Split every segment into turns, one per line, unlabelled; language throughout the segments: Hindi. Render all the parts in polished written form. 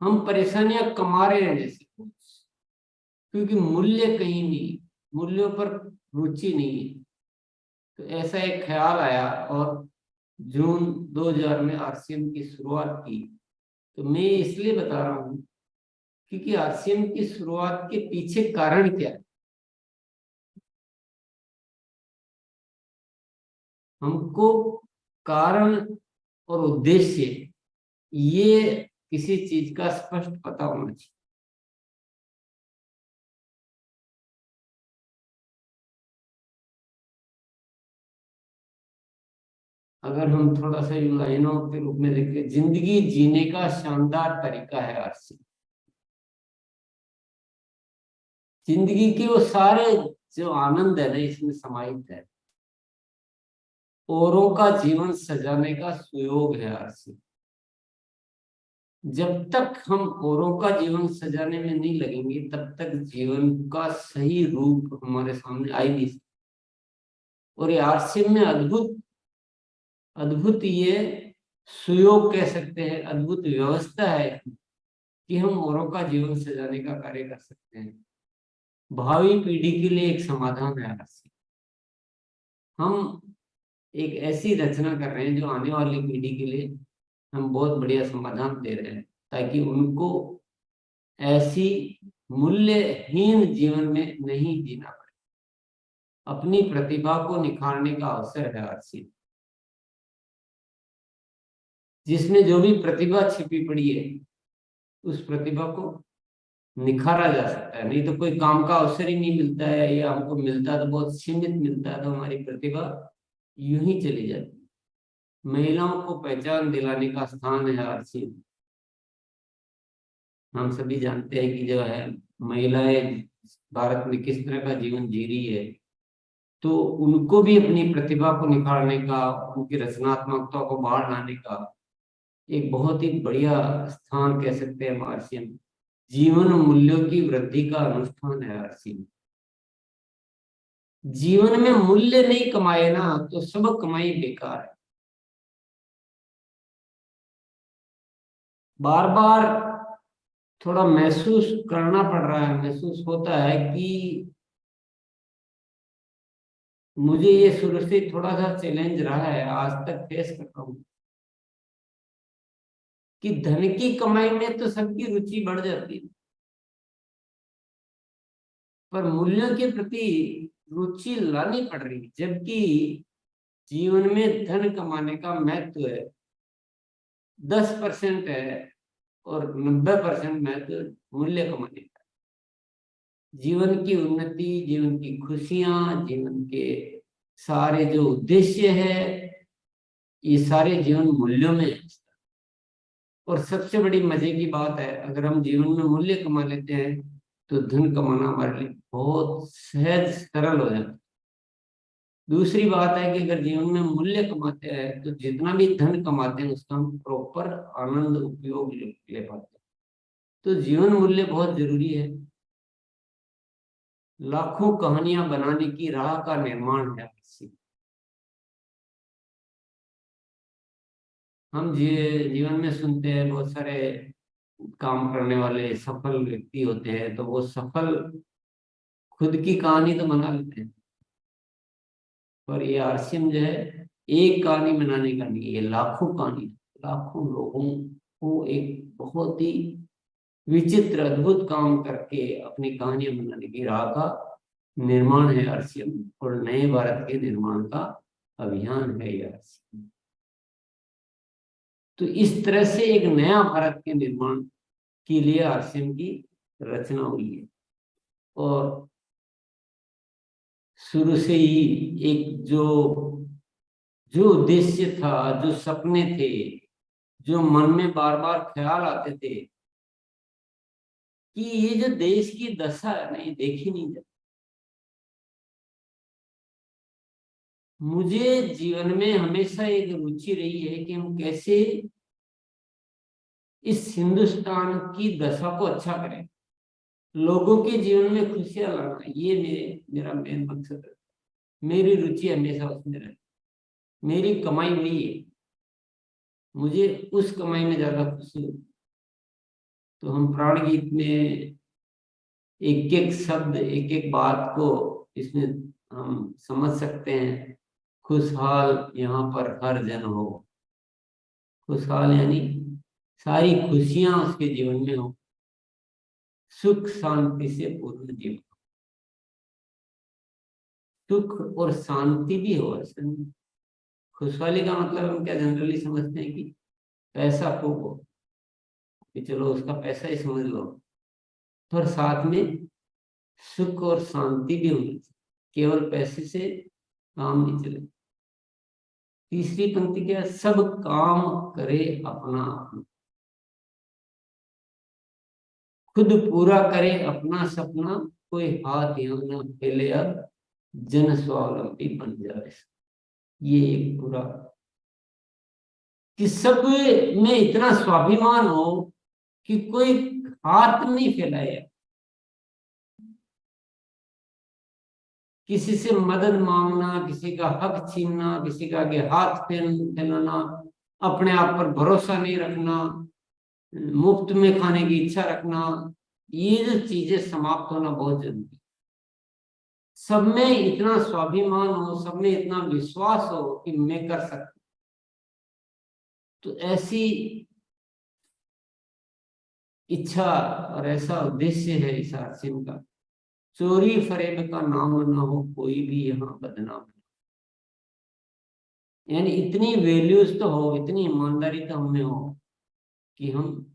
हम परेशानियां कमा रहे हैं जैसे कुछ, क्योंकि मूल्य कहीं नहीं, मूल्यों पर रुचि नहीं है। तो ऐसा एक ख्याल आया और जून 2000 में आरसीएम की शुरुआत की। तो मैं इसलिए बता रहा हूँ क्योंकि आरसीएम की शुरुआत के पीछे कारण क्या है। हमको कारण और उद्देश्य, ये किसी चीज का स्पष्ट पता होना चाहिए। अगर हम थोड़ा सा इन लाइनों के रूप में देखें, जिंदगी जीने का शानदार तरीका है आरसीएम। जिंदगी के वो सारे जो आनंद है ना, इसमें समाहित है। औरों का जीवन सजाने का सुयोग है आरसीएम। जब तक हम औरों का जीवन सजाने में नहीं लगेंगे, तब तक जीवन का सही रूप हमारे सामने आ ही नहीं सकता। और ये आरसीएम में अद्भुत अद्भुत ये सुयोग कह सकते हैं, अद्भुत व्यवस्था है कि हम औरों का जीवन सजाने का कार्य कर सकते हैं। भावी पीढ़ी के लिए एक समाधान है आरसीएम। हम एक ऐसी रचना कर रहे हैं जो आने वाली पीढ़ी के लिए हम बहुत बढ़िया समाधान दे रहे हैं, ताकि उनको ऐसी मूल्यहीन जीवन में नहीं जीना पड़े। अपनी प्रतिभा को निखारने का अवसर है आरसी, जिसमें जो भी प्रतिभा छिपी पड़ी है, उस प्रतिभा को निखारा जा सकता है। नहीं तो कोई काम का अवसर ही नहीं मिलता है, या हमको मिलता है तो बहुत सीमित मिलता है, तो हमारी प्रतिभा यूं ही चली जाती है। महिलाओं को पहचान दिलाने का स्थान है आरसी। हम सभी जानते हैं कि जो है, महिलाएं भारत में किस तरह का जीवन जी रही है। तो उनको भी अपनी प्रतिभा को निखारने का, उनकी रचनात्मकता को बाहर लाने का एक बहुत ही बढ़िया स्थान कह सकते हैं आरसीएम। जीवन मूल्यों की वृद्धि का अनुष्ठान है आरसीएम। जीवन में मूल्य नहीं कमाए ना, तो सब कमाई बेकार है। बार बार थोड़ा महसूस करना पड़ रहा है, महसूस होता है कि मुझे ये शुरू से थोड़ा सा चैलेंज रहा है, आज तक फेस कर रहा हूँ कि धन की कमाई में तो सबकी रुचि बढ़ जाती है, पर मूल्यों के प्रति रुचि लानी पड़ रही है। जबकि जीवन में धन कमाने का महत्व है 10% है, और 90% महत्व मूल्य कमाने का। जीवन की उन्नति, जीवन की खुशियां, जीवन के सारे जो उद्देश्य है, ये सारे जीवन मूल्यों में है। और सबसे बड़ी मजे की बात है, अगर हम जीवन में मूल्य कमा लेते हैं, तो धन कमाना हमारे लिए बहुत सहज सरल हो जाता है। दूसरी बात है कि अगर जीवन में मूल्य कमाते हैं, तो जितना भी धन कमाते हैं उसका हम प्रॉपर आनंद उपयोग ले पाते हैं। तो जीवन मूल्य बहुत जरूरी है। लाखों कहानियां बनाने की राह का निर्माण है इससे। हम जीवन में सुनते हैं बहुत सारे काम करने वाले सफल व्यक्ति होते हैं, तो वो सफल खुद की कहानी तो बना लेते हैं, पर ये आरसीएम जो है, एक कहानी बनाने का नहीं, ये लाखों कहानी, लाखों लोगों को एक बहुत ही विचित्र अद्भुत काम करके अपनी कहानियां बनाने की राह का निर्माण है आरसीएम, और नए भारत के निर्माण का अभियान है ये आरसीएम। तो इस तरह से एक नया भारत के निर्माण के लिए आरसीएम की रचना हुई है। और शुरू से ही एक जो जो उद्देश्य था, जो सपने थे, जो मन में बार बार ख्याल आते थे कि ये जो देश की दशा है ना, ये देखी नहीं जाती। मुझे जीवन में हमेशा एक रुचि रही है कि हम कैसे इस हिंदुस्तान की दशा को अच्छा करें, लोगों के जीवन में खुशियां लाना, ये मेरा मेन मकसद है। मेरी रुचि हमेशा उसमें रहे। मेरी कमाई वही है, मुझे उस कमाई में ज्यादा खुशी होती है। तो हम प्राण गीत में एक एक शब्द, एक एक बात को इसमें हम समझ सकते हैं। खुशहाल यहाँ पर हर जन हो, खुशहाल यानी सारी खुशियां उसके जीवन में हो, सुख शांति से पूर्ण जीवन, सुख और शांति भी हो। ऐसा नहीं, खुशहाली का मतलब हम क्या जनरली समझते हैं कि पैसा खूब हो, कि चलो उसका पैसा ही समझ लो, पर साथ में सुख और शांति भी होनी चाहिए। केवल पैसे से काम नहीं चले। तीसरी पंक्ति क्या है? सब काम करे अपना अपना, खुद पूरा करे अपना सपना, कोई हाथ यहाँ न फैले अब, जन स्वावलंबी बन जाए। ये एक पूरा, कि सब में इतना स्वाभिमान हो कि कोई हाथ नहीं फैलाए, किसी से मदद मांगना, किसी का हक छीनना, किसी का आगे हाथ फैलाना, अपने आप पर भरोसा नहीं रखना, मुफ्त में खाने की इच्छा रखना, ये जो चीजें समाप्त होना बहुत जरूरी है। सब में इतना स्वाभिमान हो, सब में इतना विश्वास हो कि मैं कर सकता, तो ऐसी इच्छा और ऐसा उद्देश्य है इस आश्रम का। चोरी फरेब का नाम ना हो, कोई भी यहाँ बदनाम, यानी इतनी वैल्यूज तो हो, इतनी ईमानदारी तो हमें हो कि हम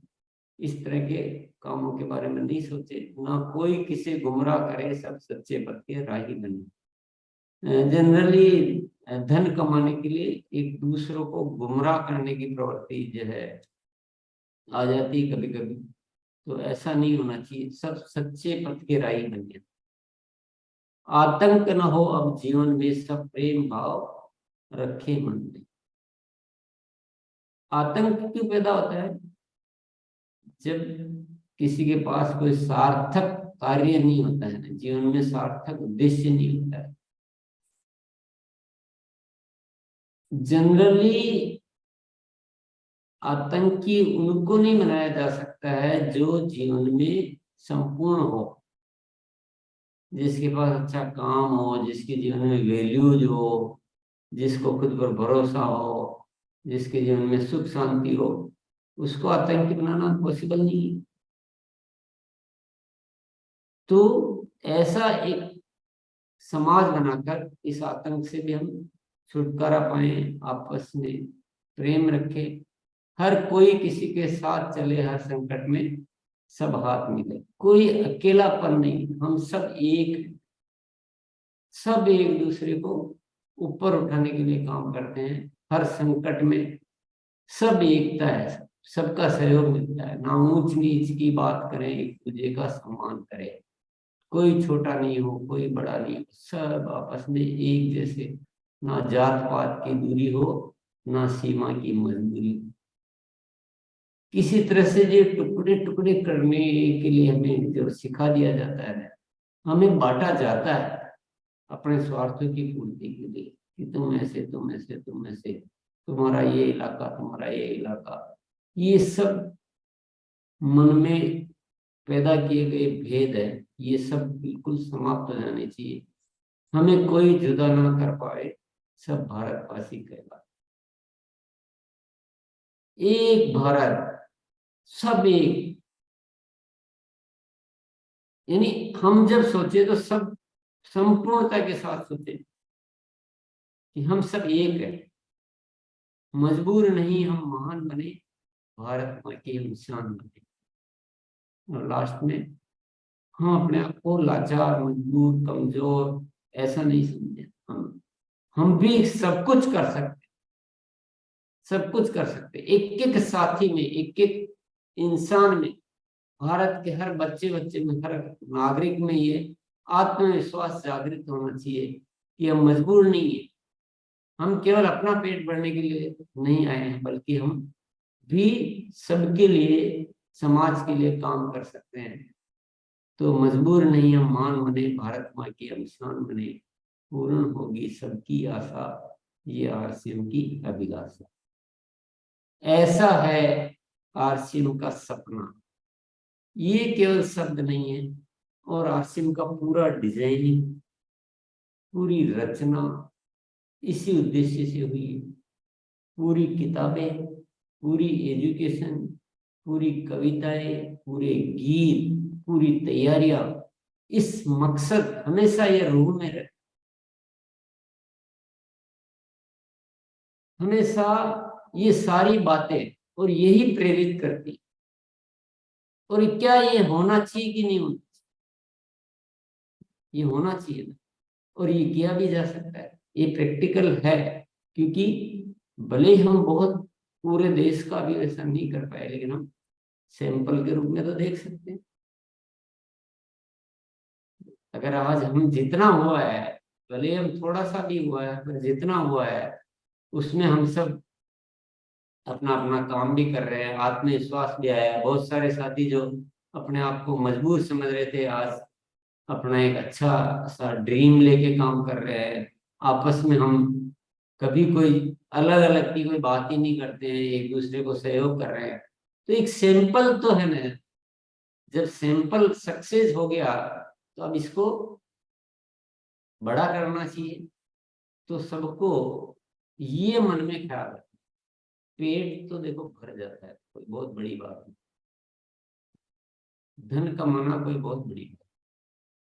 इस तरह के कामों के बारे में नहीं सोचे, ना कोई किसी गुमराह करे, सब सच्चे पथ के राही बने। जनरली धन कमाने के लिए एक दूसरों को गुमराह करने की प्रवृत्ति जो है आ जाती है कभी कभी, तो ऐसा नहीं होना चाहिए, सब सच्चे पथ के राही बने। आतंक न हो अब जीवन में, सब प्रेम भाव रखे मन में। आतंक क्यों पैदा होता है? जब किसी के पास कोई सार्थक कार्य नहीं होता है ना, जीवन में सार्थक उद्देश्य नहीं होता है। जनरली आतंकी उनको नहीं बनाया जा सकता है जो जीवन में संपूर्ण हो, जिसके पास अच्छा काम हो, जिसके जीवन में वैल्यूज हो, जिसको खुद पर भरोसा हो, जिसके जीवन में सुख शांति हो, उसको आतंकी बनाना पॉसिबल नहीं है। तो ऐसा एक समाज बनाकर इस आतंक से भी हम छुटकारा पाए, आपस में प्रेम रखे, हर कोई किसी के साथ चले, हर संकट में सब हाथ मिले, कोई अकेलापन नहीं, हम सब एक दूसरे को ऊपर उठाने के लिए काम करते हैं। हर संकट में सब एकता है, सबका सहयोग मिलता है, ना ऊंच नीच की बात करें, एक दूसरे का सम्मान करें, कोई छोटा नहीं हो, कोई बड़ा नहीं हो, सब आपस में एक जैसे, ना जात पात की दूरी हो, ना सीमा की मजबूरी हो। किसी तरह से जो टुकड़े टुकड़े करने के लिए हमें जो सिखा दिया जाता है, हमें बांटा जाता है अपने स्वार्थों की पूर्ति के लिए, कि तुम ऐसे, तुम ऐसे, तुम ऐसे, तुम्हारा ये इलाका, तुम्हारा ये इलाका, ये सब मन में पैदा किए गए भेद है, ये सब बिल्कुल समाप्त हो जाने चाहिए। हमें कोई जुदा ना कर पाए, सब भारतवासी कहलाए, एक भारत, सब एक। यानी हम जब सोचे तो सब संपूर्णता के साथ सोचे कि हम सब एक है, मजबूर नहीं हम महान बने, भारत माँ की हम शान बने। और लास्ट में हम अपने आप को लाचार, मजबूर, कमजोर ऐसा नहीं समझे, हम भी सब कुछ कर सकते, सब कुछ कर सकते, एक एक साथी में, एक एक इंसान में, भारत के हर बच्चे बच्चे में, हर नागरिक में ये आत्मविश्वास जागृत होना चाहिए कि हम मजबूर नहीं है, हम केवल अपना पेट भरने के लिए नहीं आए हैं, बल्कि हम भी सबके लिए, समाज के लिए काम कर सकते हैं। तो मजबूर नहीं हम महान बने, भारत माँ की हम शान बने, पूर्ण होगी सबकी आशा, ये आरसीएम की अभिलाषा। ऐसा है आरसीएम का सपना। ये केवल शब्द नहीं है, और आसिम का पूरा डिजाइनिंग, पूरी रचना इसी उद्देश्य से हुई है। पूरी किताबें, पूरी एजुकेशन, पूरी कविताएं, पूरे गीत, पूरी तैयारियां इस मकसद हमेशा ये रूह में रहे, हमेशा ये सारी बातें और यही प्रेरित करती। और क्या ये होना चाहिए कि नहीं होना चाहिए? ये होना चाहिए ना, और ये किया भी जा सकता है, ये प्रैक्टिकल है। क्योंकि भले ही हम बहुत पूरे देश का भी वैसा नहीं कर पाए, लेकिन हम सैंपल के रूप में तो देख सकते हैं। अगर आज हम जितना हुआ है, भले ही हम थोड़ा सा भी हुआ है, पर जितना हुआ है उसमें हम सब अपना अपना काम भी कर रहे हैं, आत्मविश्वास भी आया है। बहुत सारे साथी जो अपने आप को मजबूर समझ रहे थे, आज अपना एक अच्छा सा ड्रीम लेके काम कर रहे हैं। आपस में हम कभी कोई अलग अलग की कोई बात ही नहीं करते हैं, एक दूसरे को सहयोग कर रहे हैं। तो एक सैंपल तो है ना, जब सैंपल सक्सेस हो गया तो अब इसको बड़ा करना चाहिए। तो सबको ये मन में ख्याल रखना, पेट तो देखो भर जाता है, कोई बहुत बड़ी बात नहीं। धन कमाना कोई बहुत बड़ी बात,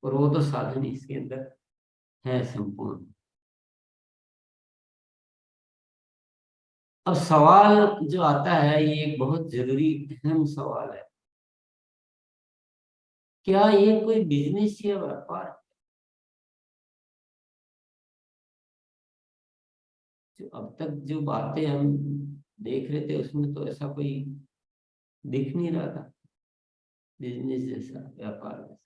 और वो तो साधन इसके अंदर है संपूर्ण। अब सवाल जो आता है, ये एक बहुत जरूरी अहम सवाल है, क्या ये कोई बिजनेस या व्यापार है? जो अब तक जो बातें हम देख रहे थे उसमें तो ऐसा कोई दिख नहीं रहा था, बिजनेस जैसा, व्यापार जैसा।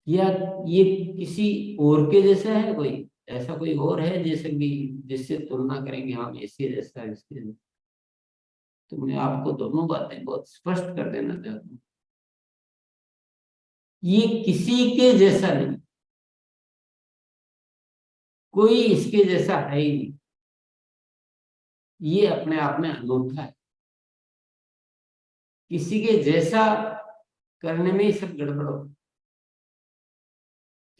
या ये किसी और के जैसा है कोई, ऐसा कोई और है जैसे भी, जिससे तुलना करेंगे हम इसके जैसा इसके जैसा? तो मैं आपको दोनों बातें बहुत स्पष्ट कर देना चाहता हूँ, ये किसी के जैसा नहीं, कोई इसके जैसा है ही नहीं। ये अपने आप में अनूठा है। किसी के जैसा करने में ही सब गड़बड़ हो,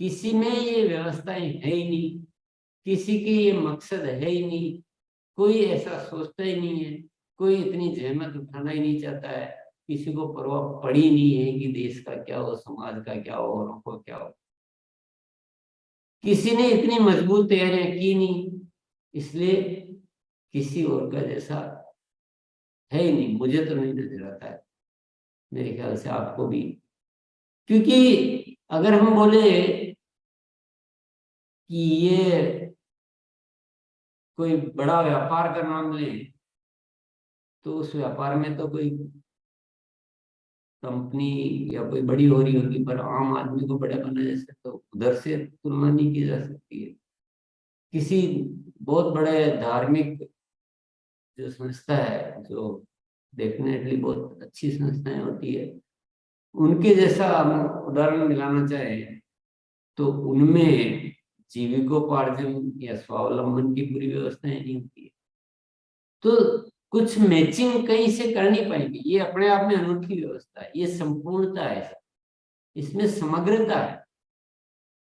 किसी में ये व्यवस्थाएं है ही नहीं, किसी के ये मकसद है ही नहीं, कोई ऐसा सोचता ही नहीं है, कोई इतनी जहमत उठाना ही नहीं चाहता है। किसी को परवाह पड़ी नहीं है कि देश का क्या हो, समाज का क्या हो, औरों को क्या हो। किसी ने इतनी मजबूत तैयारियां की नहीं, इसलिए किसी और का जैसा है ही नहीं, मुझे तो नहीं नजर आता है, मेरे ख्याल से आपको भी। क्योंकि अगर हम बोले कि ये कोई बड़ा व्यापार का नाम ले, तो उस व्यापार में तो कोई कंपनी या कोई बड़ी हो रही होगी, पर आम आदमी को बड़ा बना जैसे तो उधर से तुलना नहीं की जा सकती है। किसी बहुत बड़े धार्मिक जो संस्था है, जो डेफिनेटली बहुत अच्छी संस्थाएं होती है, उनके जैसा हम उदाहरण मिलाना चाहें तो उनमें जीविकोपार्जन या स्वावलंबन की पूरी व्यवस्थाएं नहीं होती है। तो कुछ मैचिंग कहीं से कर नहीं पाएंगे, ये अपने आप में अनूठी व्यवस्था है, ये संपूर्णता है, इसमें समग्रता है,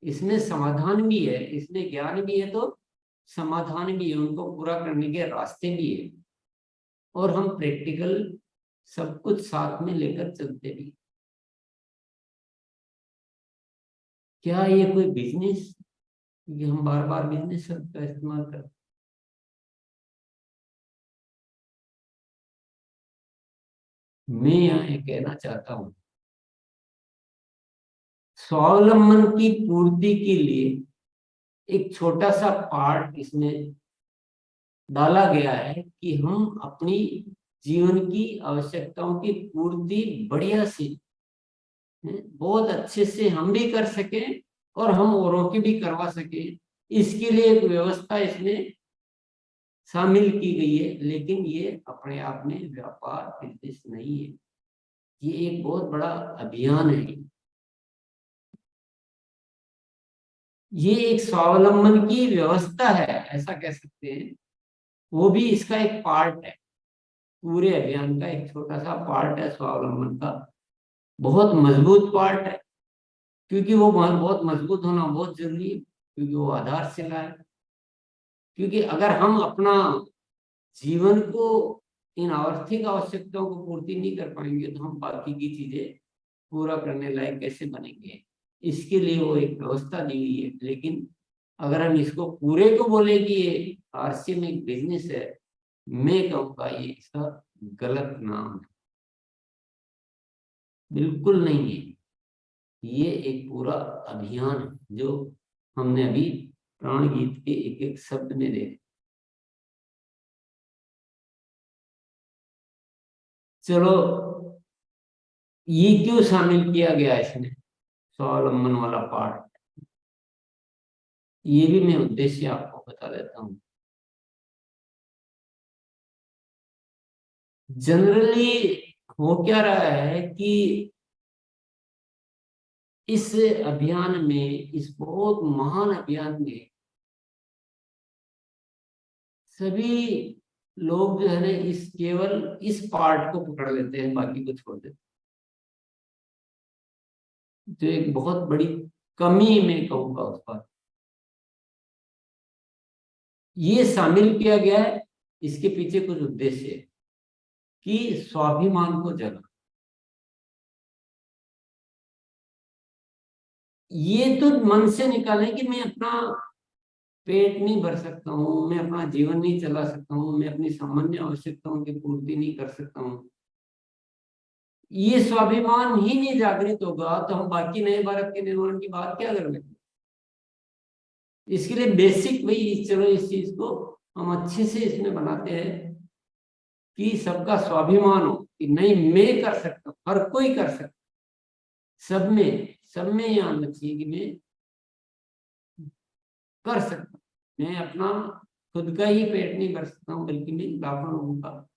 इसमें समाधान भी है, इसमें ज्ञान भी है, तो समाधान भी है, उनको पूरा करने के रास्ते भी है, और हम प्रैक्टिकल सब कुछ साथ में लेकर चलते भी। क्या ये कोई बिजनेस, क्योंकि हम बार बार बिजनेस शब्द का इस्तेमाल करते हैं। मैं यहाँ ये कहना चाहता हूँ, स्वावलंबन की पूर्ति के लिए एक छोटा सा पार्ट इसमें डाला गया है कि हम अपनी जीवन की आवश्यकताओं की पूर्ति बढ़िया से, बहुत अच्छे से हम भी कर सकें, और हम औरों की भी करवा सकें। इसके लिए एक व्यवस्था इसमें शामिल की गई है, लेकिन ये अपने आप में व्यापार बिजनेस नहीं है, ये एक बहुत बड़ा अभियान है। ये एक स्वावलंबन की व्यवस्था है, ऐसा कह सकते हैं। वो भी इसका एक पार्ट है, पूरे अभियान का एक छोटा सा पार्ट है स्वावलंबन का। बहुत मजबूत पार्ट है, क्योंकि वो बहुत मजबूत होना बहुत जरूरी है, क्योंकि वो आधारशिला है। क्योंकि अगर हम अपना जीवन को इन आर्थिक आवश्यकताओं को पूर्ति नहीं कर पाएंगे तो हम बाकी की चीजें पूरा करने लायक कैसे बनेंगे। इसके लिए वो एक व्यवस्था दी हुई है। लेकिन अगर हम इसको पूरे को बोले कि ये आरसी में एक बिजनेस है, मैं कहूँगा ये इसका गलत नाम है। बिल्कुल नहीं है, ये एक पूरा अभियान है जो हमने अभी प्राण गीत के एक एक शब्द में देखा। चलो, ये क्यों शामिल किया गया इसमें स्वावलंबन वाला पार्ट, ये भी मैं उद्देश्य आपको बता देता हूँ। जनरली हो क्या रहा है कि इस अभियान में, इस बहुत महान अभियान में सभी लोग जो है ना इस केवल इस पार्ट को पकड़ लेते हैं, बाकी को छोड़ देते हैं। जो एक बहुत बड़ी कमी मैं कहूंगा उस पर ये शामिल किया गया है। इसके पीछे कुछ उद्देश्य है कि स्वाभिमान को जगा। ये तो मन से निकालें कि मैं अपना पेट नहीं भर सकता हूँ, मैं अपना जीवन नहीं चला सकता हूँ, मैं अपनी सामान्य आवश्यकताओं की पूर्ति नहीं कर सकता हूँ। ये स्वाभिमान ही नहीं जागृत होगा तो हम बाकी नए भारत के निर्माण की बात क्या कर लेंगे। इसके लिए बेसिक वही, चलो इस चीज को हम अच्छे से इसमें बनाते हैं कि सबका स्वाभिमान हो कि नहीं मैं कर सकता हूँ, हर कोई कर सकता। सब में ये आना चाहिए कि मैं कर सकता हूँ, मैं अपना खुद का ही पेट नहीं भर सकता हूँ बल्कि मैं लाखों लोगों का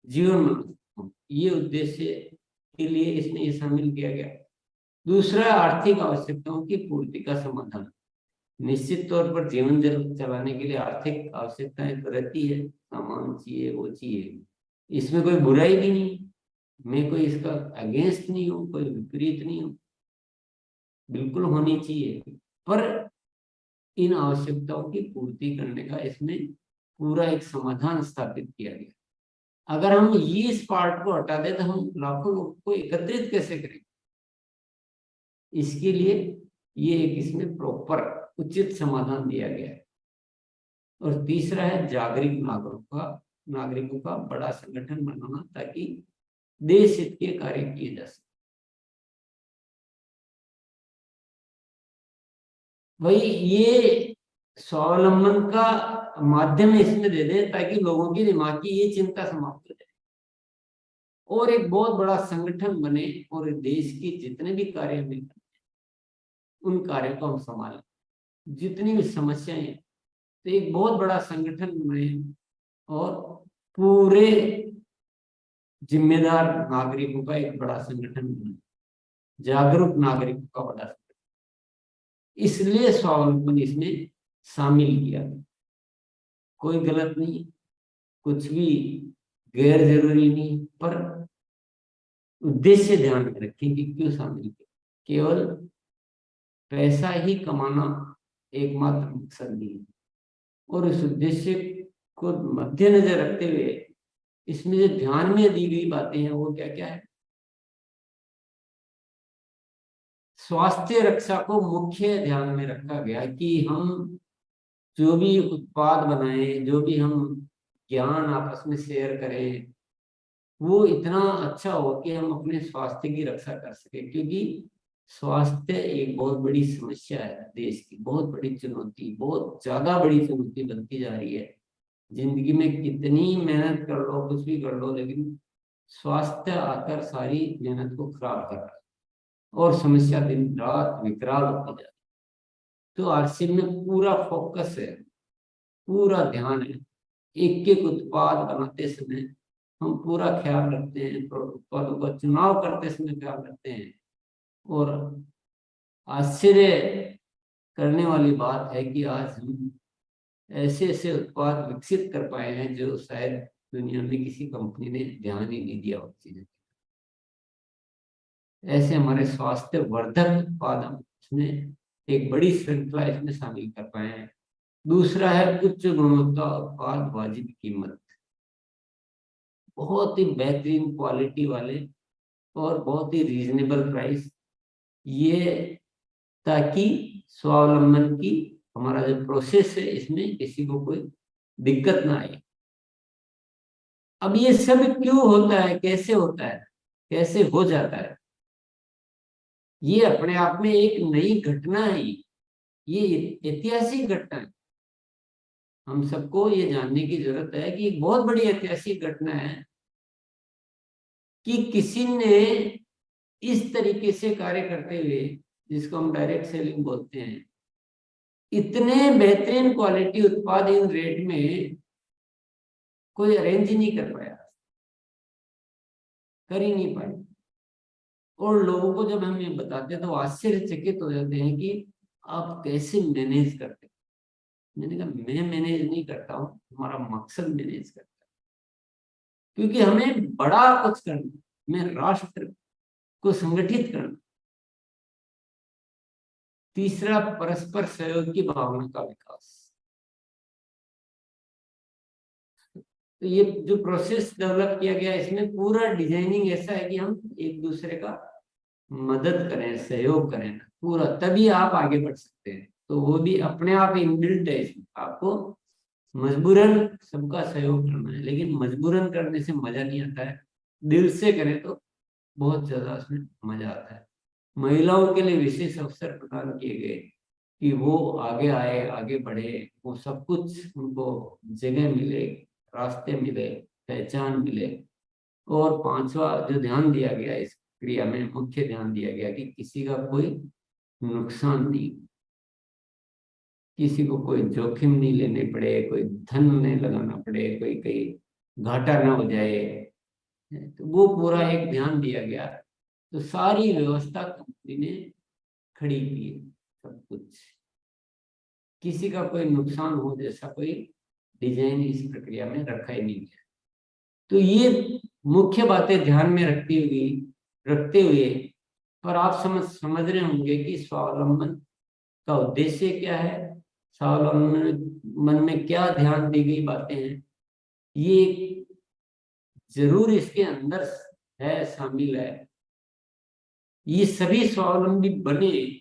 जीवन बना सकता हूँ। ये उद्देश्य के लिए इसमें ये शामिल किया गया। दूसरा, आर्थिक आवश्यकताओं की पूर्ति का समाधान। निश्चित तौर पर जीवन चलाने के लिए आर्थिक आवश्यकताएं तो रहती है, सामान चाहिए, वो चाहिए, इसमें कोई बुराई भी नहीं। मैं कोई इसका अगेंस्ट नहीं हूँ, कोई विपरीत नहीं हूँ, बिल्कुल होनी चाहिए। पर इन आवश्यकताओं की पूर्ति करने का इसमें पूरा एक समाधान स्थापित किया गया। अगर हम ये इस पार्ट को हटा दें तो हम लाखों लोगों को एकत्रित कैसे करेंगे। इसके लिए ये एक इसमें प्रॉपर उचित समाधान दिया गया है। और तीसरा है जागरूक नागरिकों का बड़ा संगठन बनाना ताकि देश हित के कार्य किए जा सके। वही ये स्वावलंबन का माध्यम इसमें दे दे ताकि लोगों के दिमाग की ये चिंता समाप्त हो जाए और एक बहुत बड़ा संगठन बने और देश के जितने भी कार्य मिलते उन कार्यों को हम संभालें। जितनी भी समस्याएं हैं तो एक बहुत बड़ा संगठन बने और पूरे जिम्मेदार नागरिकों का एक बड़ा संगठन बने, जागरूक नागरिकों का बड़ा संगठन। इसलिए स्वावलंबन इसमें शामिल किया। कोई गलत नहीं, कुछ भी गैर जरूरी नहीं, पर उद्देश्य ध्यान में रखें कि क्यों शामिल किया। केवल पैसा ही कमाना एकमात्र मकसद नहीं है। और इस उद्देश्य को मद्देनजर रखते हुए इसमें जो ध्यान में दी गई बातें हैं वो क्या क्या है। स्वास्थ्य रक्षा को मुख्य ध्यान में रखा गया कि हम जो भी उत्पाद बनाएं, जो भी हम ज्ञान आपस में शेयर करें, वो इतना अच्छा हो कि हम अपने स्वास्थ्य की रक्षा कर सके। क्योंकि स्वास्थ्य एक बहुत बड़ी समस्या है, देश की बहुत बड़ी चुनौती, बहुत ज्यादा बड़ी चुनौती बनती जा रही है। जिंदगी में कितनी मेहनत कर लो, कुछ भी कर लो, लेकिन स्वास्थ्य आकर सारी मेहनत को खराब कर रहा है और समस्या दिन रात विकराल होती जा रही है। तो आरसीएम में पूरा फोकस है, पूरा ध्यान है। एक एक उत्पाद बनाते समय हम पूरा ख्याल रखते हैं, उत्पादों का चुनाव करते समय ख्याल रखते हैं। और आश्चर्य करने वाली बात है कि आज हम ऐसे ऐसे उत्पाद विकसित कर पाए हैं जो शायद दुनिया में किसी कंपनी ने ध्यान ही नहीं दिया उस चीजों। ऐसे हमारे स्वास्थ्य वर्धक उत्पाद हम इसमें एक बड़ी श्रृंखला इसमें शामिल कर पाए हैं। दूसरा है उच्च गुणवत्ता उत्पाद वाजिब कीमत, बहुत ही बेहतरीन क्वालिटी वाले और बहुत ही रीजनेबल प्राइस, ये ताकि स्वावलंबन की हमारा जो प्रोसेस है इसमें किसी को कोई दिक्कत ना आए। अब ये सब क्यों होता है, कैसे होता है, कैसे हो जाता है, ये अपने आप में एक नई घटना है, ये ऐतिहासिक घटना है। हम सबको ये जानने की जरूरत है कि एक बहुत बड़ी ऐतिहासिक घटना है कि किसी ने इस तरीके से कार्य करते हुए, जिसको हम डायरेक्ट सेलिंग बोलते हैं, इतने बेहतरीन क्वालिटी उत्पाद इन रेट में कोई अरेंज ही नहीं कर पाया, कर ही नहीं पाए। और लोगों को जब हम ये बताते हैं तो आश्चर्यचकित हो जाते हैं कि आप कैसे मैनेज करते हैं। मैंने कहा मैं मैनेज नहीं करता हूँ, हमारा मकसद मैनेज करता है, क्योंकि हमें बड़ा कुछ करना, हमें राष्ट्र को संगठित करना। तीसरा, परस्पर सहयोग की भावना का विकास। तो ये जो प्रोसेस डेवलप किया गया, इसमें पूरा डिजाइनिंग ऐसा है कि हम एक दूसरे का मदद करें, सहयोग करें पूरा, तभी आप आगे बढ़ सकते हैं। तो वो भी अपने आप इनबिल्ट है इसमें, आपको मजबूरन सबका सहयोग करना है, लेकिन मजबूरन करने से मजा नहीं आता है, दिल से करें तो बहुत ज्यादा उसमें मजा आता है। महिलाओं के लिए विशेष अवसर प्रदान किए गए कि वो आगे आए, आगे बढ़े, वो सब कुछ उनको जगह मिले, रास्ते मिले, पहचान मिले। और पांचवा जो ध्यान दिया गया इस क्रिया में, मुख्य ध्यान दिया गया कि किसी का कोई नुकसान नहीं, किसी को कोई जोखिम नहीं लेने पड़े, कोई धन नहीं लगाना पड़े, कोई कहीं घाटा ना हो जाए, तो वो पूरा एक ध्यान दिया गया। तो सारी व्यवस्था कंपनी ने खड़ी की है, सब कुछ, किसी का कोई नुकसान हो जैसा कोई डिजाइन इस प्रक्रिया में रखा ही नहीं गया। तो ये मुख्य बातें ध्यान में रखते हुए पर आप समझ रहे होंगे कि स्वावलंबन का उद्देश्य क्या है, स्वावलंबन में क्या ध्यान दी गई बातें हैं, ये जरूर इसके अंदर है, शामिल है। ये सभी स्वावलंबी बने,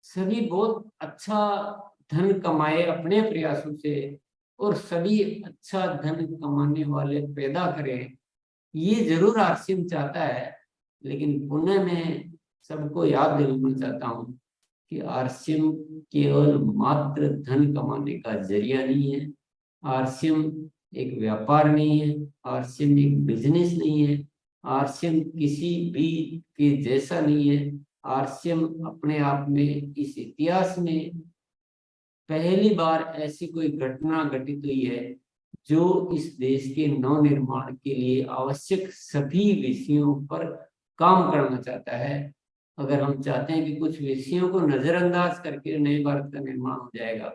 सभी बहुत अच्छा धन कमाए अपने प्रयासों से, और सभी अच्छा धन कमाने वाले पैदा करें, ये जरूर आरसीएम चाहता है। लेकिन पुनः मैं सबको याद दिलाना चाहता हूँ कि आरसीएम केवल मात्र धन कमाने का जरिया नहीं है, आरसीएम एक व्यापार नहीं है, आरसीएम एक बिजनेस नहीं है, आरसीएम किसी भी के जैसा नहीं है। आरसीएम अपने आप में इस इतिहास में पहली बार ऐसी कोई घटना घटित हुई है जो इस देश के नवनिर्माण के लिए आवश्यक सभी विषयों पर काम करना चाहता है। अगर हम चाहते हैं कि कुछ विषयों को नजरअंदाज करके नए भारत का निर्माण हो जाएगा,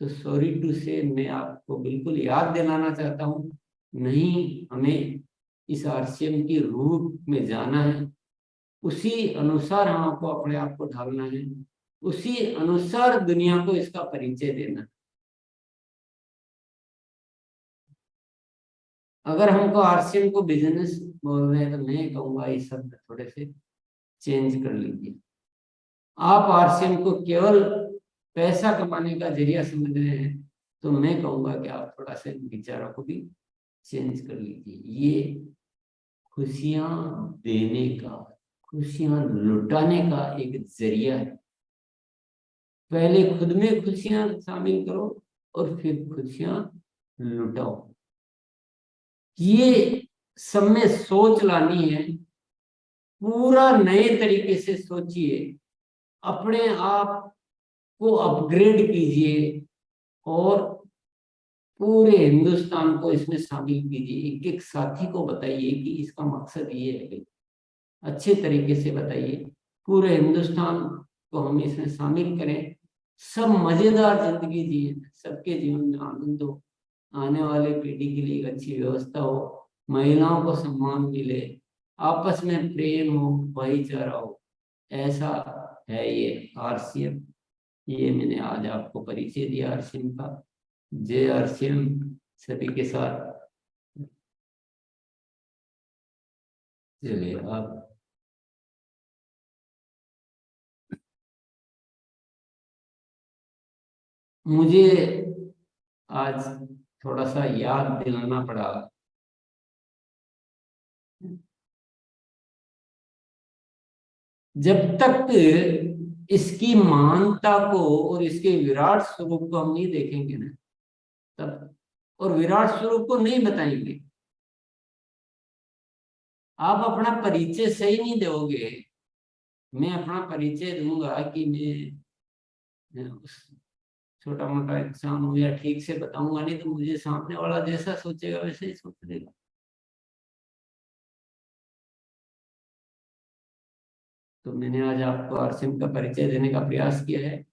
तो सॉरी टू से मैं आपको बिल्कुल याद दिलाना चाहता हूँ, नहीं, हमें इस आरसीएम की रूह में जाना है, उसी अनुसार हमको अपने आप को ढालना है, उसी अनुसार दुनिया को इसका परिचय देना। अगर हमको आरसीएम को बिजनेस बोल रहे हैं तो मैं कहूंगा ये शब्द थोड़े से चेंज कर लीजिए। आप आरसीएम को केवल पैसा कमाने का जरिया समझ रहे हैं तो मैं कहूंगा कि आप थोड़ा सा विचारों को भी चेंज कर लीजिए। ये खुशियां देने का, खुशियां लुटाने का एक जरिया है। पहले खुद में खुशियां शामिल करो और फिर खुशियां लुटाओ। ये सब में सोच लानी है, पूरा नए तरीके से सोचिए, अपने आप को अपग्रेड कीजिए और पूरे हिंदुस्तान को इसमें शामिल कीजिए। एक एक साथी को बताइए कि इसका मकसद ये है, अच्छे तरीके से बताइए, पूरे हिंदुस्तान को हम इसमें शामिल करें, सब मजेदार जिंदगी जिए, सबके जीवन में आनंद हो, आने वाले पीढ़ी के लिए एक अच्छी व्यवस्था हो, महिलाओं को सम्मान मिले, आपस में प्रेम हो, भाईचारा हो, ऐसा है ये आरसीएम। ये मैंने आज आपको परिचय दिया आरसीएम का। जय आरसीएम सभी के साथ। चलिए आप। मुझे आज थोड़ा सा याद दिलाना पड़ा। जब तक इसकी महानता को और इसके विराट स्वरूप को हम नहीं देखेंगे ना, तब, और विराट स्वरूप को नहीं बताएंगे, आप अपना परिचय सही नहीं दोगे। मैं अपना परिचय दूंगा कि मैं उस छोटा मोटा इंसान हूँ या ठीक से बताऊंगा नहीं, तो मुझे सामने वाला जैसा सोचेगा वैसे ही सोच लेगा। तो मैंने आज आपको आरसीएम का परिचय देने का प्रयास किया है।